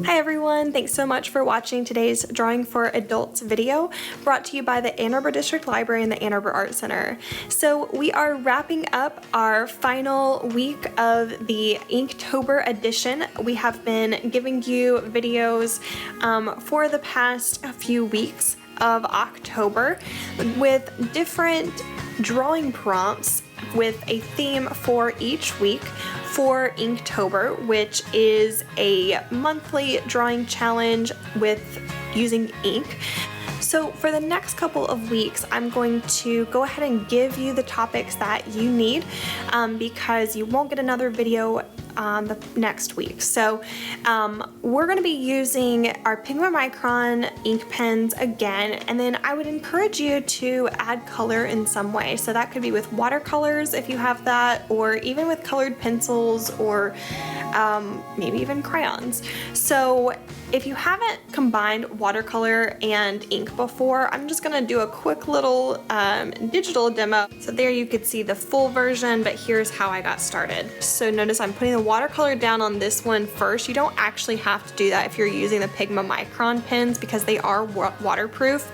Hi everyone, thanks so much for watching today's Drawing for Adults video brought to you by the Ann Arbor District Library and the Ann Arbor Art Center. So we are wrapping up our final week of the Inktober edition. We have been giving you videos for the past few weeks of October with different drawing prompts with a theme for each week for Inktober, which is a monthly drawing challenge with using ink. So for the next couple of weeks, I'm going to go ahead and give you the topics that you need because you won't get another video the next week. So we're going to be using our Pigment Micron ink pens again, and then I would encourage you to add color in some way. So that could be with watercolors if you have that, or even with colored pencils, or maybe even crayons. So if you haven't combined watercolor and ink before, I'm just gonna do a quick little digital demo. So there you could see the full version, but here's how I got started. So notice I'm putting the watercolor down on this one first. You don't actually have to do that if you're using the Pigment Micron pens because they are waterproof.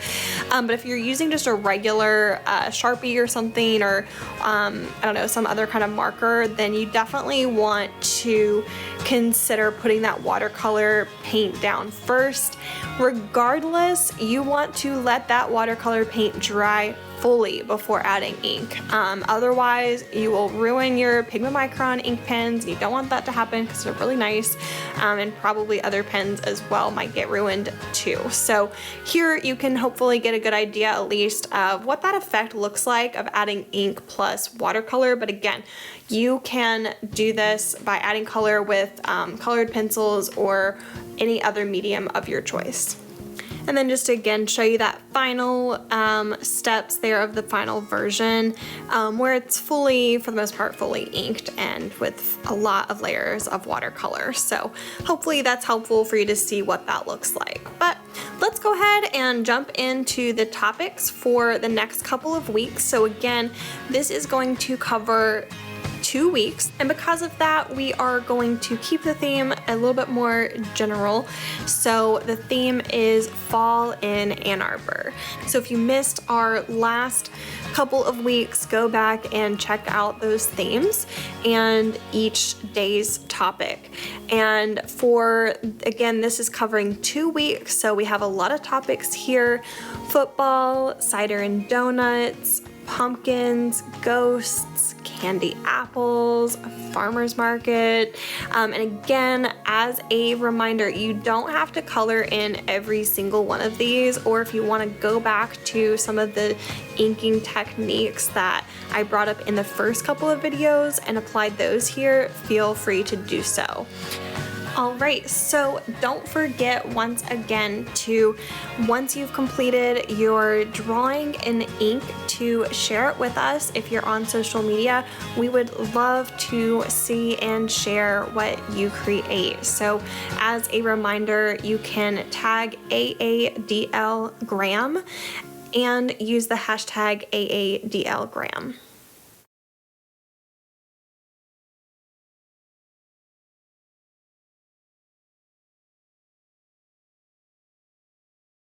But if you're using just a regular Sharpie or something, or I don't know, some other kind of marker, then you definitely want to consider putting that watercolor paint down first. Regardless, you want to let that watercolor paint dry fully before adding ink. Otherwise, you will ruin your Pigment Micron ink pens. You don't want that to happen because they're really nice, and probably other pens as well might get ruined too. So here you can hopefully get a good idea at least of what that effect looks like of adding ink plus watercolor. But again, you can do this by adding color with colored pencils or any other medium of your choice. And then just to again show you that final steps there of the final version where it's fully, for the most part, fully inked and with a lot of layers of watercolor. So hopefully that's helpful for you to see what that looks like. But let's go ahead and jump into the topics for the next couple of weeks. So again, this is going to cover 2 weeks, and because of that we are going to keep the theme a little bit more general. So the theme is fall in Ann Arbor. So if you missed our last couple of weeks, go back and check out those themes and each day's topic. And for, again, this is covering 2 weeks, so we have a lot of topics here: football, cider and donuts, pumpkins, ghosts, candy apples, farmer's market. And again, as a reminder, you don't have to color in every single one of these, or if you want to go back to some of the inking techniques that I brought up in the first couple of videos and applied those here, feel free to do so. Alright, so don't forget once again to, once you've completed your drawing in ink, to share it with us if you're on social media. We would love to see and share what you create. So as a reminder, you can tag AADLgram and use the hashtag AADLgram.